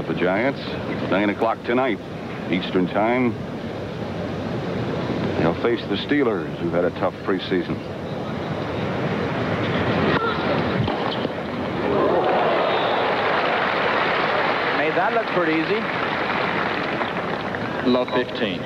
the Giants. 9 o'clock tonight, Eastern Time. They'll face the Steelers, who've had a tough preseason. Made that look pretty easy. Love 15.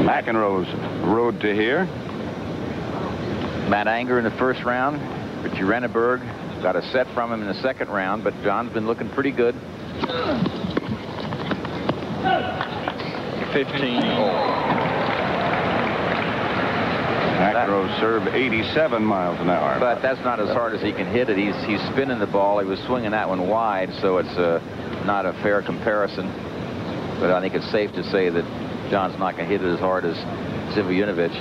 McEnroe's road to here. Matt Anger in the first round. Richie Renneberg got a set from him in the second round, but John's been looking pretty good. 15 McEnroe served 87 miles an hour. But that's not as hard as he can hit it. He's spinning the ball. He was swinging that one wide, so it's not a fair comparison. But I think it's safe to say that John's not going to hit it as hard as Zivojinovic.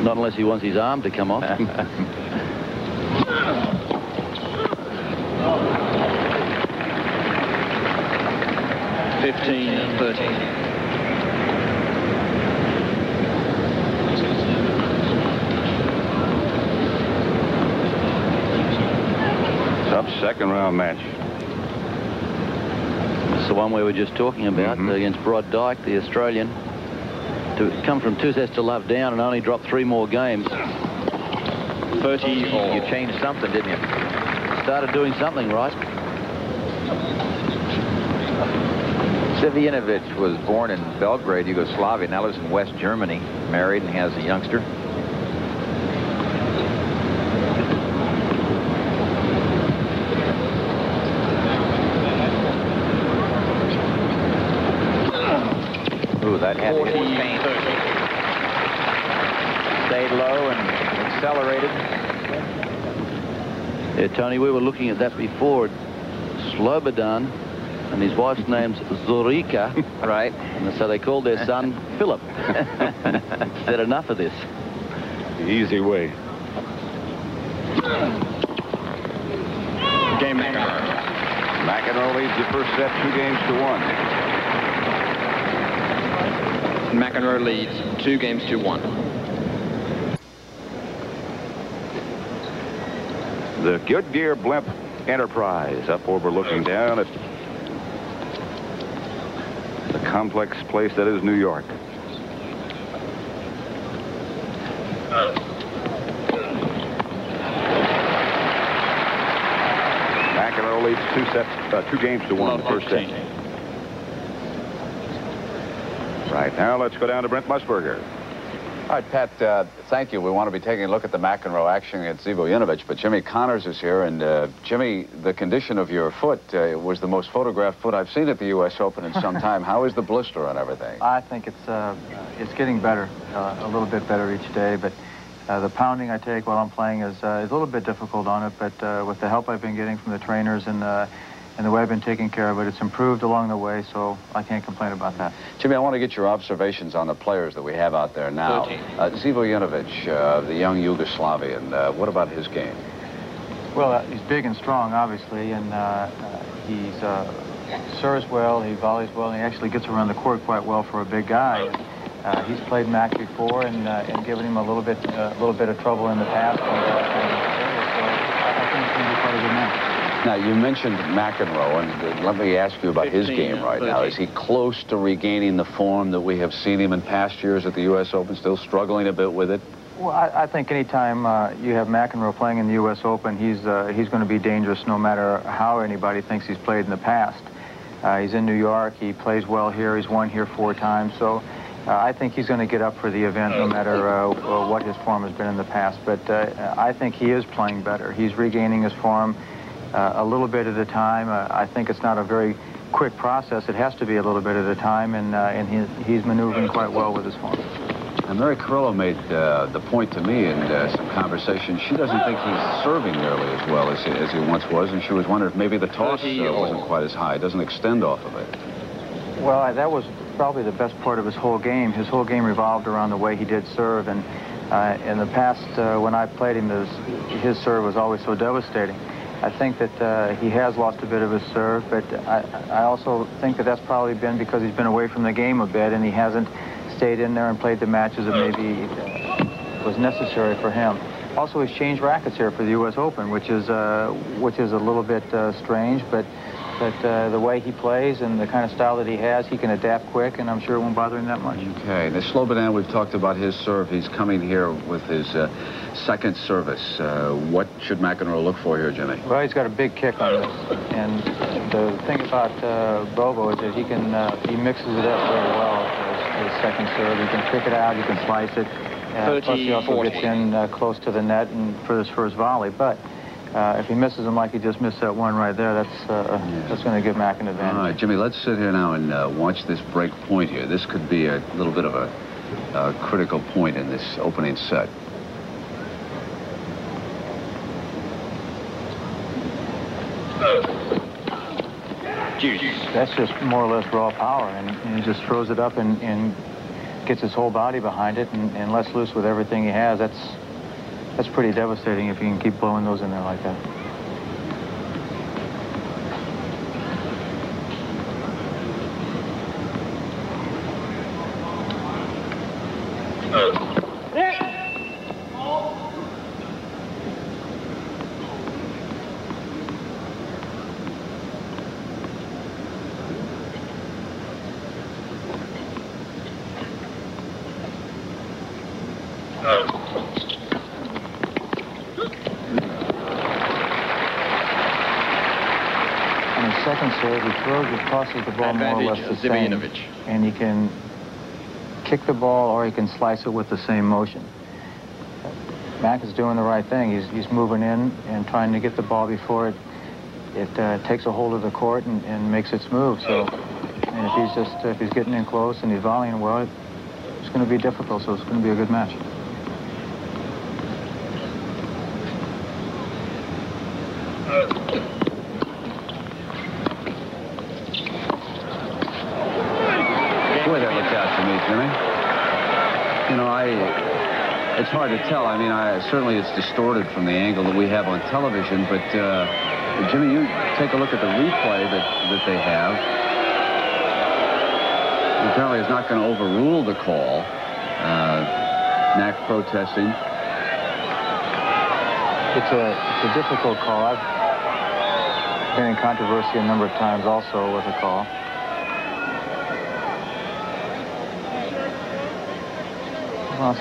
Not unless he wants his arm to come off. 15-13. Tough second round match. It's the one we were just talking about against Brod Dyke, the Australian, to come from 2 sets to love down and only drop 3 more games. 30. You changed something, didn't you? Started doing something right. Zivojinovic was born in Belgrade, Yugoslavia, now lives in West Germany, married and has a youngster. Ooh, that had to hit with pain. Stayed low and accelerated. Yeah, Tony, we were looking at that before. Slobodan, and his wife's name's Zorica. Right. And so they called their son Philip. Said enough of this. The easy way. Game McEnroe. McEnroe leads the first set 2-1. McEnroe leads 2-1. The Goodyear Blimp Enterprise up overlooking down at the complex place that is New York. McEnroe leads 2-1 the first set. Right now, let's go down to Brent Musburger. All right, Pat, thank you. We want to be taking a look at the McEnroe action against Zivojinovic, but Jimmy Connors is here. And, Jimmy, the condition of your foot was the most photographed foot I've seen at the U.S. Open in some time. How is the blister and everything? I think it's getting better, a little bit better each day. But the pounding I take while I'm playing is a little bit difficult on it. But with the help I've been getting from the trainers and the way I've been taking care of it, it's improved along the way, so I can't complain about that. Jimmy, I want to get your observations on the players that we have out there now. Zivojinovic, the young Yugoslavian, what about his game? Well, he's big and strong, obviously, and he serves well, he volleys well, and he actually gets around the court quite well for a big guy. He's played Mac before and given him a little bit of trouble in the past. So I think he's going to be quite a good man. Now, you mentioned McEnroe, and let me ask you about his game right now. Is he close to regaining the form that we have seen him in past years at the U.S. Open, still struggling a bit with it? Well, I think anytime you have McEnroe playing in the U.S. Open, he's going to be dangerous no matter how anybody thinks he's played in the past. He's in New York. He plays well here. He's won here 4 times. So I think he's going to get up for the event no matter what his form has been in the past. But I think he is playing better. He's regaining his form a little bit at a time. I think it's not a very quick process. It has to be a little bit at a time, and he's maneuvering quite well with his form. And Mary Carrillo made the point to me in some conversation. She doesn't think he's serving nearly as well as he once was, and she was wondering if maybe the toss wasn't quite as high. It doesn't extend off of it. Well, that was probably the best part of his whole game. His whole game revolved around the way he did serve, and in the past, when I played him, his serve was always so devastating. I think that he has lost a bit of his serve, but I also think that that's probably been because he's been away from the game a bit, and he hasn't stayed in there and played the matches that maybe was necessary for him. Also, he's changed rackets here for the U.S. Open, which is a little bit strange, but the way he plays and the kind of style that he has, he can adapt quick, and I'm sure it won't bother him that much. Okay, the Slobodan, we've talked about his serve. He's coming here with his second service. What should McEnroe look for here, Jimmy? Well, he's got a big kick on this, and the thing about Bobo is that he mixes it up very well. His second serve, he can kick it out, he can slice it. Plus, he also gets in close to the net and for his first volley. But if he misses him like he just missed that one right there, that's going to give Mac an advantage. All right, Jimmy, let's sit here now and watch this break point here. This could be a little bit of a critical point in this opening set. That's just more or less raw power, and he just throws it up and gets his whole body behind it and lets loose with everything he has. That's pretty devastating if you can keep blowing those in there like that. Second serve, he tosses the ball more or less the same, and he can kick the ball or he can slice it with the same motion. Mac is doing the right thing. He's moving in and trying to get the ball before it takes a hold of the court and makes its move. So, and if he's getting in close and he's volleying well, it's going to be difficult. So it's going to be a good match. Jimmy? You know, it's hard to tell. I mean, certainly it's distorted from the angle that we have on television, but Jimmy, you take a look at the replay that they have. Apparently it's not going to overrule the call. Mac protesting. It's a difficult call. I've been in controversy a number of times also with a call. Well,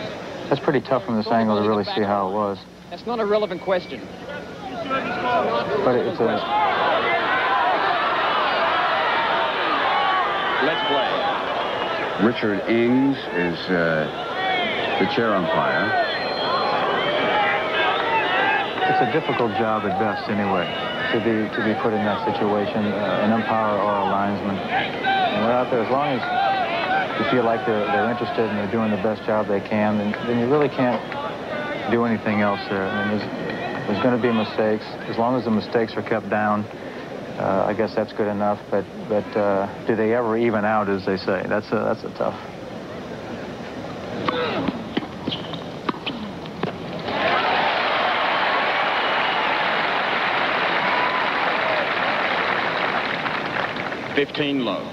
that's pretty tough from this angle to really see how it was. That's not a relevant question. But it's a... Let's play. Richard Ings is the chair umpire. It's a difficult job at best anyway, to be put in that situation, an umpire or a linesman. And they're out there as long as you feel like they're interested and they're doing the best job they can, then you really can't do anything else there. I mean, there's going to be mistakes. As long as the mistakes are kept down, I guess that's good enough. But do they ever even out, as they say? That's a tough. $15 low.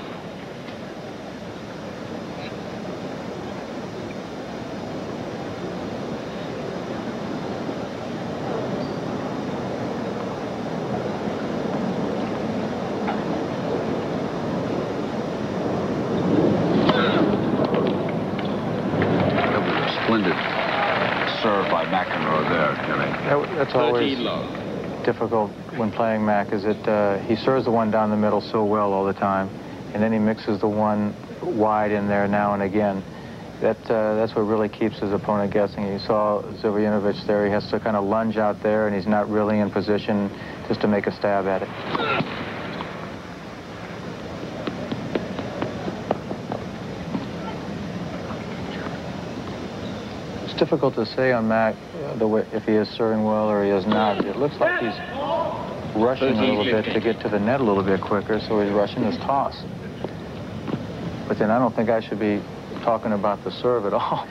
Served by McEnroe there, Jimmy. That's always difficult when playing Mac, is that he serves the one down the middle so well all the time, and then he mixes the one wide in there now and again. That's what really keeps his opponent guessing. You saw Zivojinovic there. He has to kind of lunge out there, and he's not really in position just to make a stab at it. It's difficult to say on Mac if he is serving well or he is not. It looks like he's rushing a little bit to get to the net a little bit quicker, so he's rushing his toss. But then I don't think I should be talking about the serve at all.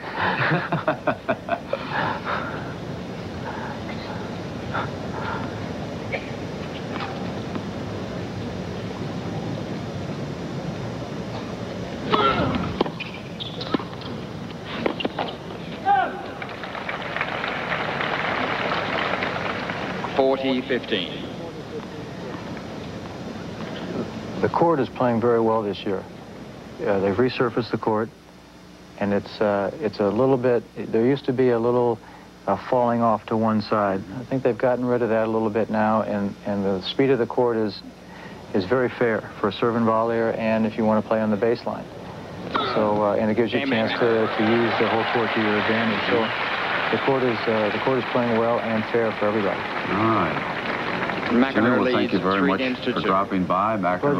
40-15. The court is playing very well this year. They've resurfaced the court, and it's a little bit, there used to be a little falling off to one side. I think they've gotten rid of that a little bit now, and the speed of the court is very fair for a serve and volleyer, and if you want to play on the baseline. So, and it gives you a chance to use the whole court to your advantage. So the court is playing well and fair for everybody. All right. McEnroe Jimmy, well, thank leads you very 3 much games to for 2. dropping by. McEnroe.